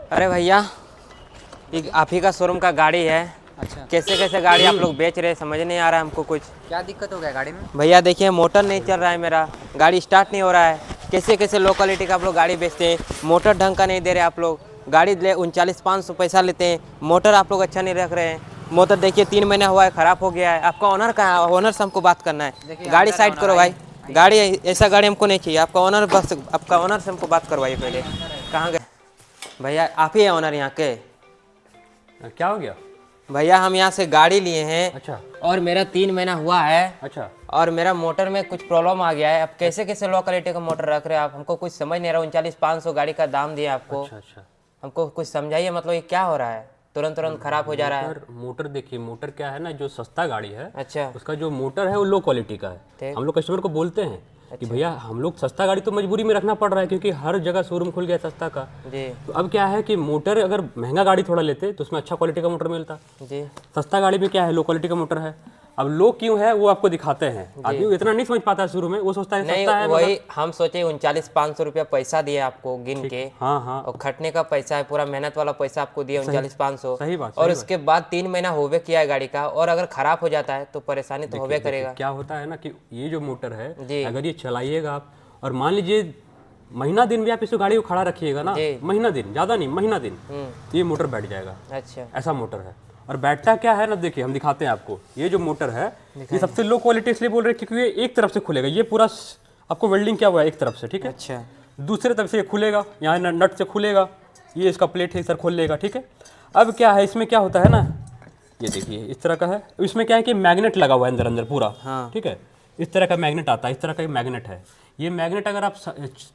अरे भैया, ये आप ही का शोरूम का गाड़ी है। अच्छा, कैसे कैसे गाड़ी आप लोग बेच रहे हैं, समझ नहीं आ रहा है हमको कुछ। क्या दिक्कत हो गया गाड़ी में? भैया देखिए, मोटर नहीं चल रहा है, मेरा गाड़ी स्टार्ट नहीं हो रहा है। कैसे कैसे लो क्वालिटी का आप लोग गाड़ी बेचते हैं, मोटर ढंग का नहीं दे रहे आप लोग। गाड़ी ले 39,500 पैसा लेते हैं, मोटर आप लोग अच्छा नहीं रख रहे हैं। मोटर देखिए 3 महीना हुआ है, ख़राब हो गया है। आपका ओनर कहाँ है? ओनर से हमको बात करना है। देखिए गाड़ी अंदर है साइड ओनर, करो भाई। आइए। गाड़ी ऐसा गाड़ी हमको नहीं चाहिए। आपका ओनर बस, आपका ओनर से हमको बात करवाइए पहले। कहाँ गए भैया? आप ही है ओनर यहाँ के? क्या हो गया? भैया हम यहाँ से गाड़ी लिए हैं। अच्छा। और मेरा 3 महीना हुआ है। अच्छा। और मेरा मोटर में कुछ प्रॉब्लम आ गया है। अब कैसे कैसे लो क्वालिटी का मोटर रख रहे हैं आप, हमको कुछ समझ नहीं आ रहा। 39,500 गाड़ी का दाम दिया आपको। अच्छा। अच्छा। हमको कुछ समझाइए, मतलब ये क्या हो रहा है? तुरंत तुरंत खराब हो जा रहा है। मोटर देखिए, मोटर क्या है ना, जो सस्ता गाड़ी है अच्छा। उसका जो मोटर है वो लो क्वालिटी का है। ठीक। हम लोग कस्टमर को बोलते हैं कि भैया हम लोग सस्ता गाड़ी तो मजबूरी में रखना पड़ रहा है, क्योंकि हर जगह शोरूम खुल गया सस्ता का। जी तो अब क्या है कि मोटर अगर महंगा गाड़ी थोड़ा लेते तो उसमें अच्छा क्वालिटी का मोटर मिलता। जी। सस्ता गाड़ी में क्या है, लो क्वालिटी का मोटर है। अब लो क्यों है वो आपको दिखाते हैं। आदमी इतना नहीं समझ पाता है शुरू में, वो सोचता है नहीं, सस्ता है। वही हम सोचे 39,500 रुपया पैसा दिए आपको गिन के। हाँ हाँ, और खटने का पैसा है, पूरा मेहनत वाला पैसा आपको दिया 39,500। सही बात, और सही उसके बाद 3 महीना होवे किया है गाड़ी का, और अगर खराब हो जाता है तो परेशानी तो होवे करेगा। क्या होता है ना कि ये जो मोटर जी। है, अगर ये चलाइएगा आप और मान लीजिए महीना दिन भी आप इस गाड़ी को खड़ा रखिएगा ना, जी। महीना दिन, ज़्यादा नहीं, महीना दिन, तो ये मोटर बैठ जाएगा। अच्छा। ऐसा मोटर है। और बैठता क्या है ना, देखिए हम दिखाते हैं आपको। ये जो मोटर है ये सबसे लो क्वालिटी इसलिए बोल रहे हैं क्योंकि ये एक तरफ से खुलेगा। ये पूरा आपको वेल्डिंग क्या हुआ है एक तरफ से, ठीक है। अच्छा। दूसरे तरफ से ये खुलेगा, यहाँ नट से खुलेगा। ये इसका प्लेट है, सर खोल लेगा, ठीक है। अब क्या है, इसमें क्या होता है ना, ये देखिए इस तरह का है। इसमें क्या है कि मैग्नेट लगा हुआ है अंदर अंदर पूरा। हाँ। ठीक है, इस तरह का मैग्नेट आता है, इस तरह का मैग्नेट है। ये मैग्नेट अगर आप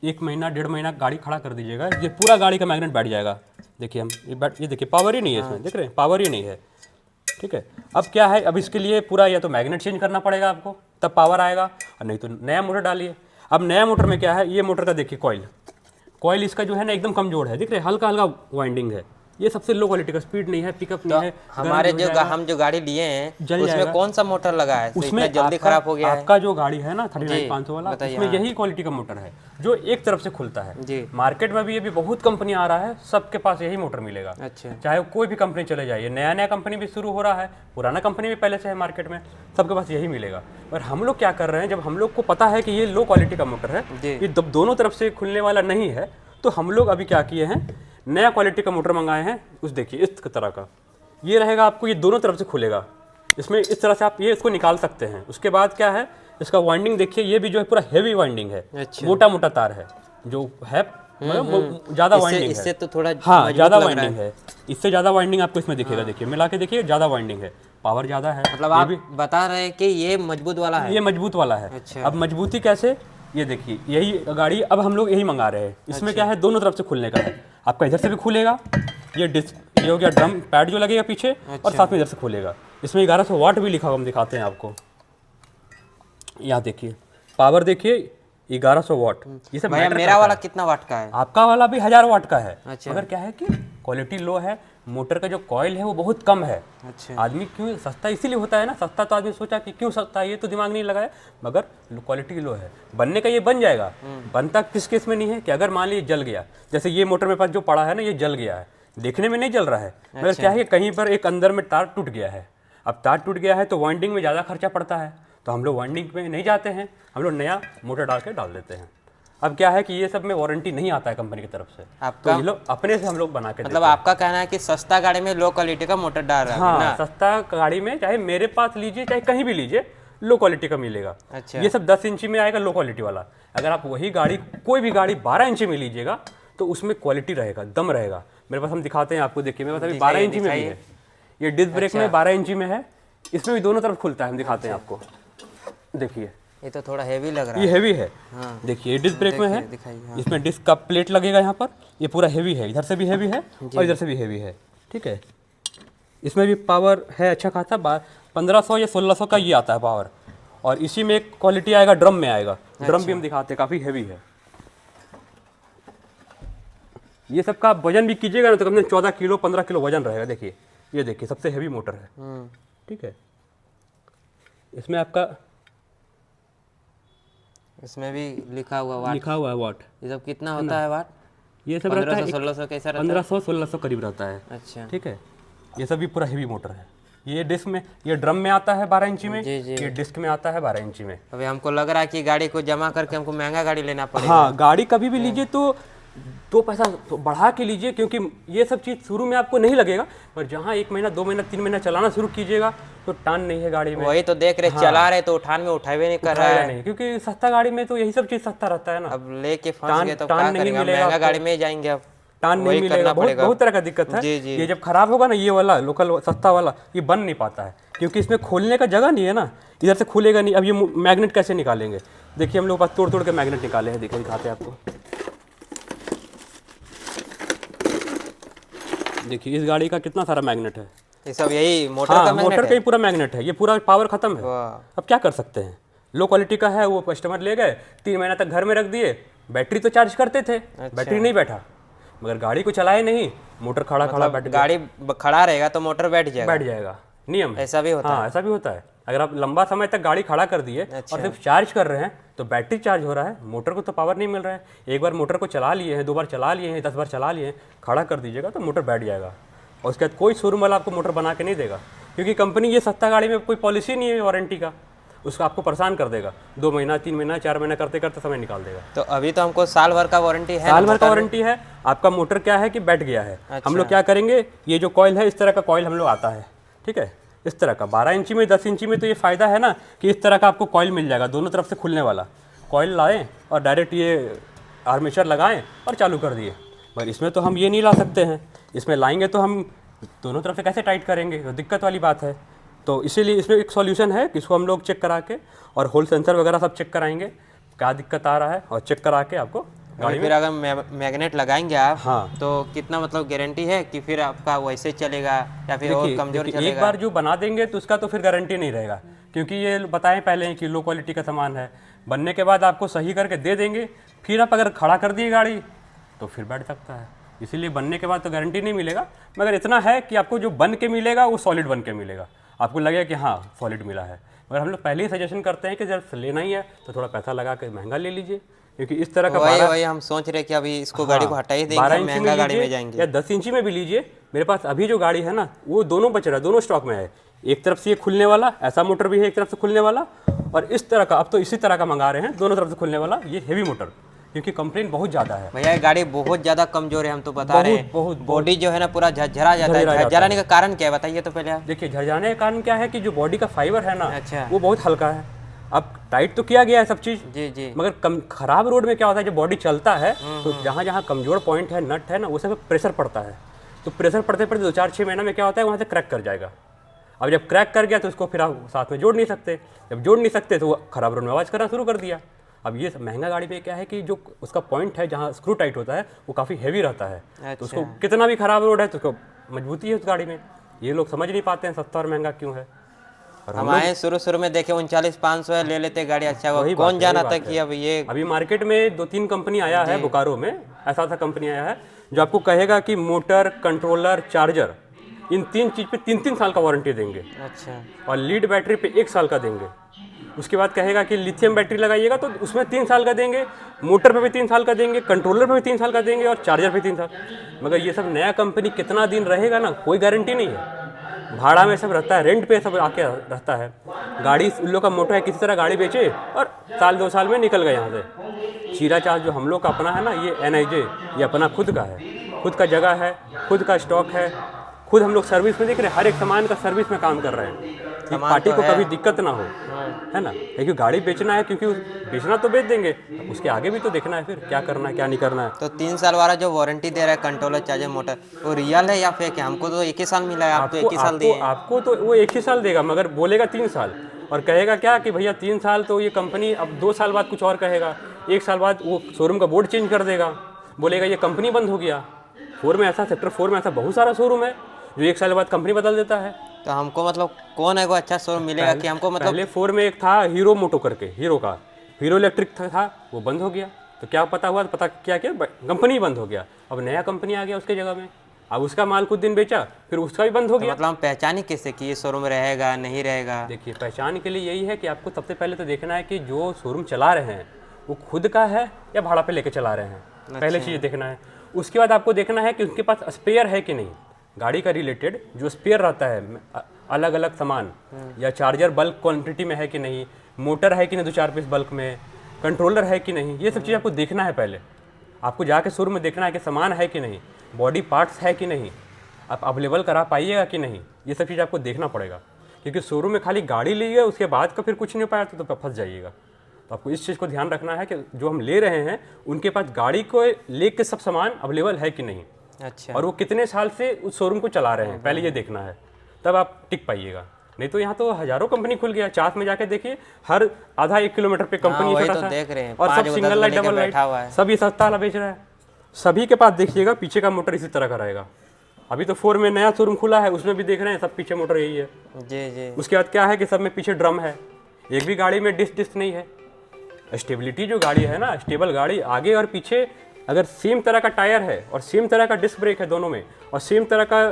1 महीना 1.5 महीना गाड़ी खड़ा कर दीजिएगा, ये पूरा गाड़ी का मैग्नेट बैठ जाएगा। देखिए हम ये देखिए पावर ही नहीं है इसमें, देख रहे हैं, पावर ही नहीं है। ठीक है। अब क्या है, अब इसके लिए पूरा या तो मैग्नेट चेंज करना पड़ेगा आपको, तब पावर आएगा, और नहीं तो नया मोटर डालिए। अब नया मोटर में क्या है, ये मोटर का देखिए कॉइल इसका जो है ना एकदम कमजोर है, दिख रहे, हल्का हल्का वाइंडिंग है। ये सबसे लो क्वालिटी का, स्पीड नहीं है, पिकअप नहीं है। हमारे हम जो गाड़ी लिए हैं जल उसमें जाएगा। कौन सा मोटर लगा है तो उसमें इतना जल्दी खराब हो गया है? आपका जो गाड़ी है ना 39,500 वाला, बताइए। उसमें हाँ। यही क्वालिटी का मोटर है जो एक तरफ से खुलता है। जी। मार्केट में भी ये भी बहुत कंपनी आ रहा है, सबके पास यही मोटर मिलेगा। अच्छा। चाहे कोई भी कंपनी चले जाइए, नया नया कंपनी भी शुरू हो रहा है, पुराना कंपनी भी पहले से है मार्केट में, सबके पास यही मिलेगा। और हम लोग क्या कर रहे हैं, जब हम लोग को पता है कि ये लो क्वालिटी का मोटर है, जी। ये दोनों तरफ से खुलने वाला नहीं है, तो हम लोग अभी क्या किए हैं, नया क्वालिटी का मोटर मंगाए हैं। उस देखिए इस तरह का ये रहेगा, आपको ये दोनों तरफ से खुलेगा। इसमें इस तरह से आप ये इसको निकाल सकते हैं। उसके बाद क्या है, इसका वाइंडिंग देखिए, ये भी जो है पूरा हेवी वाइंडिंग है। अच्छा। मोटा मोटा तार है जो है, मतलब ज़्यादा वाइंडिंग है। इससे तो थोड़ा हाँ, मजबूत ज़्यादा लग रहा वाइंडिंग है। इससे ज़्यादा वाइंडिंग आपको इसमें दिखेगा। देखिए मिला के देखिए, ज़्यादा वाइंडिंग है, पावर ज़्यादा है। मतलब आप बता रहे हैं कि ये मजबूत वाला है? ये मजबूत वाला है। अच्छा। अब मजबूती कैसे, ये देखिए यही गाड़ी अब हम लोग यही मंगा रहे हैं। इसमें क्या है, दोनों तरफ से खुलने का है। आपका इधर से भी खुलेगा, ये ये हो गया ड्रम पैड जो लगेगा पीछे, और साथ में इधर से खुलेगा। इसमें 1100 वाट भी लिखा हुआ, हम दिखाते हैं आपको। यहाँ देखिए पावर, देखिए 1100 वाट। ये सब भैया मेरा वाला कितना वाट का है? आपका वाला भी 1000 वाट का है। अच्छा। मगर क्या है कि क्वालिटी लो है, मोटर का जो कॉइल है वो बहुत कम है। अच्छा। आदमी क्यों सस्ता इसीलिए होता है ना, सस्ता तो आदमी सोचा कि क्यों सस्ता है, ये तो दिमाग नहीं लगाया, मगर क्वालिटी लो है। बनने का ये बन जाएगा। बनता किस केस में नहीं है कि अगर मान लीजिए जल गया, जैसे ये मोटर मेरे पास जो पड़ा है ना, ये जल गया है, देखने में नहीं जल रहा है, मगर क्या है कि कहीं पर एक अंदर में तार टूट गया है। अब तार टूट गया है तो वाइंडिंग में ज़्यादा खर्चा पड़ता है, तो हम लोग वाइंडिंग में नहीं जाते हैं, हम लोग नया मोटर डाल देते हैं। अब क्या है कि ये सब में वारंटी नहीं आता है कंपनी की तरफ से, आपका तो ये लोग अपने से हम लोग बना के मतलब आपका कहना है कि सस्ता गाड़ी में लो क्वालिटी का मोटर डाल रहा है हाँ, ना? सस्ता गाड़ी में चाहे मेरे पास लीजिए चाहे कहीं भी लीजिए, लो क्वालिटी का मिलेगा। अच्छा। ये सब 10 इंची में आएगा लो क्वालिटी वाला। अगर आप वही गाड़ी, कोई भी गाड़ी 12 इंची में लीजिएगा तो उसमें क्वालिटी रहेगा, दम रहेगा। मेरे पास हम दिखाते हैं आपको, देखिए मेरे पास अभी 12 इंची में भी है। ये डिस्क ब्रेक में 12 इंची में है, इसमें भी दोनों तरफ खुलता है, हम दिखाते हैं आपको। देखिए ये तो थोड़ा हेवी लग रहा ये है। हेवी है। हाँ। देखिए डिस्क ब्रेक में है, दिखाइए। हाँ। इसमें डिस्क का प्लेट लगेगा यहाँ पर, ये पूरा हेवी है, इधर से भी हेवी है और इधर से भी हेवी है। ठीक है, इसमें भी पावर है अच्छा खासा, 1500 या 1600 का ये आता है पावर। और इसी में एक क्वालिटी आएगा, ड्रम में आएगा। ड्रम भी हम दिखाते हैं, काफ़ी हेवी है। ये सब का वजन भी कीजिएगा ना तो कम से कम 14 किलो 15 किलो वजन रहेगा। देखिए ये देखिए सबसे हेवी मोटर है। ठीक है, इसमें आपका इसमें भी लिखा हुआ वाट। लिखा हुआ है वाट। ये सब कितना होता है वाट? ये सब रहता है 1500-1600 कैसा रहता 1500-1600 करीब रहता है। है? अच्छा ठीक है, ये सब भी पूरा हेवी मोटर है। ये डिस्क में, ये ड्रम में आता है 12 इंची में, जी, जी। ये डिस्क में आता है 12 इंची में। अभी हमको लग रहा है कि गाड़ी को जमा करके हमको महंगा गाड़ी लेना पड़ेगा। हाँ, गाड़ी कभी भी लीजिए तो 2 पैसा तो बढ़ा के लीजिए, क्योंकि ये सब चीज़ शुरू में आपको नहीं लगेगा, पर जहाँ 1 महीना 2 महीना 3 महीना चलाना शुरू कीजिएगा तो टान नहीं है गाड़ी में, वही तो देख रहे चला रहे तो उठान में उठावे नहीं कर रहा उठाएगा है। नहीं, क्योंकि सस्ता गाड़ी में तो यही सब चीज़ सस्ता रहता है ना। अब लेके फंस टान- गए तो टान क्या नहीं करेंगे? मिलेगा महंगा आपको। गाड़ी में ही जाएंगे अब। टान नहीं वही मिलेगा, करना बहुत पड़ेगा। बहुत तरह का दिक्कत है। जी, जी। ये जब खराब होगा ना, ये वाला लोकल सस्ता वाला ये बन नहीं पाता है, क्योंकि इसमें खोलने का जगह नहीं है ना, इधर से खुलेगा नहीं। अब ये मैग्नेट कैसे निकालेंगे? देखिए हम लोग पास तोड़ तोड़ के मैग्नेट निकाले हैं, देखिए दिखाते हैं आपको। देखिए इस गाड़ी का कितना सारा मैग्नेट है। ये सब यही मोटर हाँ, का मैग्नेट मोटर का है? ही पूरा मैग्नेट है, ये पूरा पावर खत्म है। वाह। अब क्या कर सकते हैं? लो क्वालिटी का है, वो कस्टमर ले गए, 3 महीना तक घर में रख दिए, बैटरी तो चार्ज करते थे, बैटरी नहीं बैठा, मगर गाड़ी को चलाए नहीं, मोटर खड़ा खड़ा बैठ गया, गाड़ी खड़ा रहेगा तो मोटर बैठ जाएगा। बैठ जाएगा, नियम है। ऐसा भी होता हाँ, ऐसा भी होता है। अगर आप लंबा समय तक गाड़ी खड़ा कर दिए और सिर्फ चार्ज कर रहे हैं तो बैटरी चार्ज हो रहा है, मोटर को तो पावर नहीं मिल रहा है। एक बार मोटर को चला लिए हैं, 2 बार चला लिए हैं, 10 बार चला लिए हैं, खड़ा कर दीजिएगा तो मोटर बैठ जाएगा। और उसके बाद कोई शोरूम वाला आपको मोटर बना के नहीं देगा, क्योंकि कंपनी ये सस्ता गाड़ी में कोई पॉलिसी नहीं है वारंटी का, उसका आपको परेशान कर देगा। 2 महीना 3 महीना 4 महीना करते करते समय निकाल देगा। तो अभी तो हमको साल भर का वारंटी है। साल भर का वारंटी है। आपका मोटर क्या है कि बैठ गया है, हम लोग क्या करेंगे, ये जो कॉइल है, इस तरह का कॉइल हम लोग आता है, ठीक है, इस तरह का 12 इंची में 10 इंची में, तो ये फ़ायदा है ना कि इस तरह का आपको कॉइल मिल जाएगा, दोनों तरफ से खुलने वाला कॉइल लाएं और डायरेक्ट ये आर्मेचर लगाएं और चालू कर दिए। पर इसमें तो हम ये नहीं ला सकते हैं, इसमें लाएंगे तो हम दोनों तरफ से कैसे टाइट करेंगे, तो दिक्कत वाली बात है। तो इसीलिए इसमें एक सॉल्यूशन है कि इसको हम लोग चेक करा के और होल सेंसर वगैरह सब चेक कराएंगे क्या दिक्कत आ रहा है, और चेक करा के आपको गाड़ी में। फिर अगर मैग्नेट लगाएंगे आप, हाँ, तो कितना मतलब गारंटी है कि फिर आपका वैसे चलेगा या फिर और कमजोर देखिए, चलेगा? एक बार जो बना देंगे तो उसका तो फिर गारंटी नहीं रहेगा, क्योंकि ये बताएं पहले ही कि लो क्वालिटी का सामान है। बनने के बाद आपको सही करके दे देंगे, फिर आप अगर खड़ा कर दिए गाड़ी तो फिर बैठ सकता है। इसीलिए बनने के बाद तो गारंटी नहीं मिलेगा, मगर इतना है कि आपको जो बन के मिलेगा वो सॉलिड बन के मिलेगा, आपको लगेगा कि हाँ सॉलिड मिला है। मगर हम लोग पहले ही सजेशन करते हैं कि जब लेना ही है तो थोड़ा पैसा लगा के महंगा ले लीजिए, क्योंकि इस तरह का वही हम सोच रहे कि अभी इसको गाड़ी को हटा ही देंगे, 12 इंची महंगा गाड़ी में लीजिए जाएंगे। या 10 इंची में भी लीजिए। मेरे पास अभी जो गाड़ी है ना, वो दोनों बच रहा है, दोनों स्टॉक में है। एक तरफ से ये खुलने वाला ऐसा मोटर भी है, एक तरफ से खुलने वाला, और इस तरह का, अब तो इसी तरह का मंगा रहे हैं, दोनों तरफ से खुलने वाला, ये हेवी मोटर, क्योंकि कंप्लेन बहुत ज़्यादा है। भैया ये गाड़ी बहुत ज्यादा कमजोर है, हम तो बता रहे हैं। बहुत बॉडी जो है ना पूरा झरझरा जाता है। झरझराने का कारण क्या है बताइए तो पहले आप। देखिए, झरझराने का कारण क्या है कि जो बॉडी का फाइबर है ना, अच्छा। वो बहुत हल्का है। अब टाइट तो किया गया है सब चीज़, जी जी। मगर खराब रोड में क्या होता है, जब बॉडी चलता है तो जहाँ जहाँ कमजोर पॉइंट है, नट है ना, वो सब प्रेशर पड़ता है। तो प्रेशर पड़ते पड़ते 2-4-6 महीना में क्या होता है, वहाँ से क्रैक कर जाएगा। अब जब क्रैक कर गया तो उसको फिर आप साथ में जोड़ नहीं सकते, जब जोड़ नहीं सकते तो वो खराब रोड में आवाज़ करना शुरू कर दिया। अब ये महंगा गाड़ी पे क्या है कि जो उसका पॉइंट है जहाँ स्क्रू टाइट होता है वो काफ़ी हैवी रहता है, तो उसको कितना भी खराब रोड है तो उसको मजबूती है उस गाड़ी में। ये लोग समझ नहीं पाते हैं सस्ता और महंगा क्यों है। और हम आए शुरू में देखे 39,500 है, ले लेते गाड़ी। अच्छा वो कौन जाना था कि अब ये अभी मार्केट में 2-3 कंपनी आया है, बोकारो में ऐसा कंपनी आया है जो आपको कहेगा कि मोटर, कंट्रोलर, चार्जर, इन 3 चीज़ पे 3-3 साल का वारंटी देंगे, अच्छा, और लीड बैटरी पे 1 साल का देंगे। उसके बाद कहेगा कि लिथियम बैटरी लगाइएगा तो उसमें 3 साल का देंगे, मोटर पे भी 3 साल का देंगे, कंट्रोलर पे भी 3 साल का देंगे, और चार्जर पे 3 साल। मगर ये सब नया कंपनी कितना दिन रहेगा ना, कोई गारंटी नहीं है। भाड़ा में सब रहता है, रेंट पे सब आके रहता है। गाड़ी उन लोग का मोटो है, किसी तरह गाड़ी बेचे और 1-2 साल में निकल गए यहाँ से। चीरा चार्ज जो हम लोग का अपना है ना, ये NIJ, ये अपना खुद का है, खुद का जगह है, खुद का स्टॉक है, खुद हम लोग सर्विस में देख रहे हैं, हर एक सामान का सर्विस में काम कर रहे हैं कि पार्टी को कभी दिक्कत ना हो, है ना। क्योंकि गाड़ी बेचना है, क्योंकि बेचना तो बेच देंगे, उसके आगे भी तो देखना है फिर क्या करना है क्या नहीं करना है। तो 3 साल वाला जो वारंटी दे रहा है कंट्रोलर, चार्जर, मोटर, वो रियल है या फेक है? हमको तो 1 ही साल मिला है, आप तो 1 ही साल दिए। आपको तो वो 1 ही साल देगा, मगर बोलेगा 3 साल, और कहेगा क्या कि भैया 3 साल, तो ये कंपनी अब 2 साल बाद कुछ और कहेगा, 1 साल बाद वो शोरूम का बोर्ड चेंज कर देगा, बोलेगा ये कंपनी बंद हो गया। 4 में ऐसा, सेक्टर 4 में ऐसा बहुत सारा शोरूम है जो 1 साल बाद कंपनी बदल देता है। तो हमको मतलब कौन है वो अच्छा शोरूम मिलेगा कि हमको मतलब? पहले 4 में एक था हीरो मोटो करके, हीरो का, हीरो इलेक्ट्रिक था, वो बंद हो गया। तो क्या पता हुआ, पता क्या कंपनी बंद हो गया। अब नया कंपनी आ गया उसके जगह में, अब उसका माल कुछ दिन बेचा, फिर उसका भी बंद हो गया। मतलब हम पहचाने कैसे कि ये शोरूम रहेगा नहीं रहेगा? देखिए, पहचान के लिए यही है कि आपको सबसे पहले तो देखना है कि जो शोरूम चला रहे हैं वो खुद का है या भाड़ा पे लेके चला रहे हैं। पहले चीज़ देखना है। उसके बाद आपको देखना है कि उसके पास स्पेयर है कि नहीं, गाड़ी का रिलेटेड जो स्पेयर रहता है अलग अलग सामान, या चार्जर बल्क क्वांटिटी में है कि नहीं, मोटर है कि नहीं 2-4 पीस बल्क में, कंट्रोलर है कि नहीं, ये सब चीज़ आपको देखना है। पहले आपको जाके शोरूम में देखना है कि सामान है कि नहीं, बॉडी पार्ट्स है कि नहीं, आप अवेलेबल करा पाइएगा कि नहीं, ये सब चीज़ आपको देखना पड़ेगा। क्योंकि शोरूम में खाली गाड़ी ली है उसके बाद का फिर कुछ नहीं हो पाया तो फंस जाइएगा। तो आपको इस चीज़ को ध्यान रखना है कि जो हम ले रहे हैं उनके पास गाड़ी को लेके सब सामान अवेलेबल है कि नहीं, अच्छा। और वो कितने साल से उस शोरूम को चला रहे हैं, पहले ये देखना है, तब आप टिक पाइएगा। नहीं तो यहाँ तो हजारों कंपनी खुल गया, चास में जाके देखिए हर आधा 1 किलोमीटर पे कंपनी वही छोटा तो सा, देख रहे हैं, और 5 सब व 10 सिंगल लाइट लेके डबल बैठा हुआ है। लाइट सब ये सस्ता वाला बेच रहा है। सभी के पास देखिएगा पीछे का मोटर इसी तरह का रहेगा। अभी तो 4 में नया शोरूम खुला है, उसमें भी देख रहे हैं सब पीछे मोटर यही है। जी जी। उसके बाद क्या है कि सब में पीछे ड्रम है, एक भी गाड़ी में डिस्क नहीं है। स्टेबिलिटी जो गाड़ी है ना, स्टेबल गाड़ी, आगे और पीछे अगर सेम तरह का टायर है और सेम तरह का डिस्क ब्रेक है दोनों में, और सेम तरह का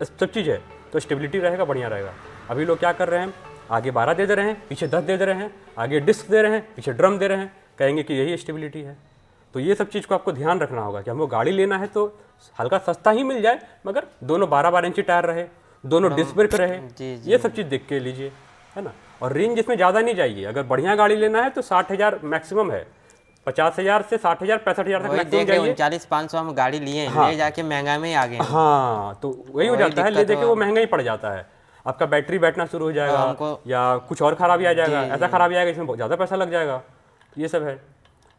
सब चीज़ है, तो स्टेबिलिटी रहेगा, बढ़िया रहेगा। अभी लोग क्या कर रहे हैं, आगे 12 दे रहे हैं, पीछे 10 दे रहे हैं, आगे डिस्क दे रहे हैं, पीछे ड्रम दे रहे हैं, कहेंगे कि यही स्टेबिलिटी है। तो ये सब चीज़ को आपको ध्यान रखना होगा कि हमको गाड़ी लेना है तो हल्का सस्ता ही मिल जाए, मगर दोनों 12-12 इंची टायर रहे, दोनों डिस्क ब्रेक रहे, ये सब चीज़ देख के लीजिए, है ना। और रेंज इसमें ज़्यादा नहीं जाइए। अगर बढ़िया गाड़ी लेना है तो 60,000 मैक्सिमम है, 50,000 से 60,000 65,000 तक मैक्सिमम जाइए। 39,500 हम गाड़ी लिए हैं, हाँ। ले जाके महंगा में ही आ गए हैं। हाँ, तो वही हो जाता है, ले देके वो महंगा ही पड़ जाता है। आपका बैटरी बैठना शुरू हो जाएगा, या कुछ और खराबी आ जाएगा, ऐसा खराबी आएगा इसमें बहुत ज़्यादा पैसा लग जाएगा, ये सब है।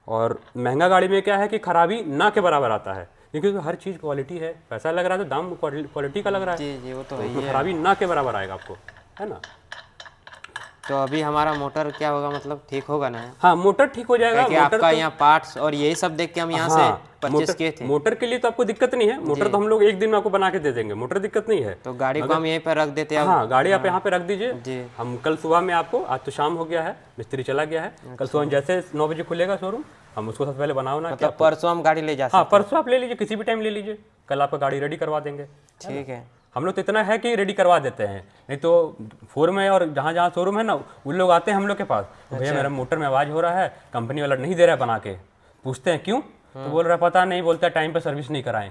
और महंगा गाड़ी में क्या है कि खराबी ना के बराबर आता है, क्योंकि हर चीज़ क्वालिटी है, पैसा लग रहा है तो दाम क्वालिटी का लग रहा है। जी जी, वो तो तो उसमें खराबी ना के बराबर आएगा आपको, है ना। तो अभी हमारा मोटर क्या होगा, मतलब ठीक होगा ना? हाँ, मोटर ठीक हो जाएगा। कि आपका यहाँ पार्ट्स और यही सब देख के हम यहाँ से परचेस किए थे। मोटर के लिए तो आपको दिक्कत नहीं है, मोटर तो हम लोग एक दिन में आपको बना के दे देंगे, मोटर दिक्कत नहीं है। तो गाड़ी को हम यहीं पर रख देते हैं। हाँ, गाड़ी आप यहाँ पे रख दीजिए। जी। हम कल सुबह में आपको, आज तो शाम हो गया है, मिस्त्री चला गया है, कल सुबह जैसे 9 बजे खुलेगा शोरूम, हम उसको सबसे पहले बनाना। मतलब परसों हम गाड़ी ले जा सकते हाँ, परसों आप ले लीजिए, किसी भी टाइम ले लीजिए, कल आपका गाड़ी रेडी करवा देंगे। ठीक है। हम लोग तो इतना है कि रेडी करवा देते हैं, नहीं तो 4 में और जहाँ जहाँ शोरूम है ना, उन लोग आते हैं हम लोग के पास, भैया मेरा मोटर में आवाज़ हो रहा है, कंपनी वाला नहीं दे रहा है बना के। पूछते हैं क्यों, तो बोल रहा है पता नहीं, बोलता है टाइम पे सर्विस नहीं कराएं,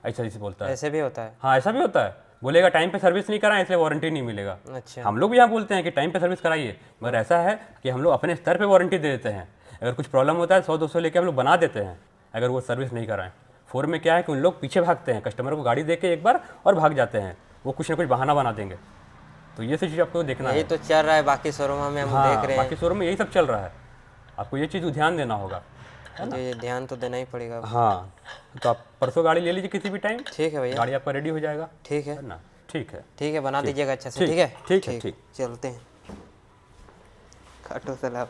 ऐसा ऐसे बोलता है। ऐसे भी होता है? हाँ, ऐसा भी होता है, बोलेगा टाइम पे सर्विस नहीं कराएं इसलिए वारंटी नहीं मिलेगा। अच्छा। हम लोग भी यहाँ बोलते हैं कि टाइम पे सर्विस कराइए, मगर ऐसा है कि हम लोग अपने स्तर पे वारंटी दे देते हैं। अगर कुछ प्रॉब्लम होता है 100-200 लेके हम लोग बना देते हैं, अगर वो सर्विस नहीं कराएं। 4 में क्या है कि उन लोग पीछे भागते हैं, कस्टमर को गाड़ी दे के एक बार और भाग जाते हैं, वो कुछ ना कुछ बहाना बना देंगे। तो ये सब चीज़ आपको देखना है। यही तो चल रहा है बाकी शोरूम में, हम देख रहे हैं। बाकी शोरूम में यही सब चल रहा है, आपको ये चीज़ ध्यान देना होगा। ये ध्यान तो देना ही पड़ेगा। हाँ, तो आप परसों गाड़ी ले लीजिए किसी भी टाइम, ठीक है भैया, गाड़ी आपका रेडी हो जाएगा। ठीक है ना, ठीक है, ठीक है, बना दीजिएगा अच्छा से। ठीक है, ठीक है, ठीक। चलते हैं। खाटू सलाब।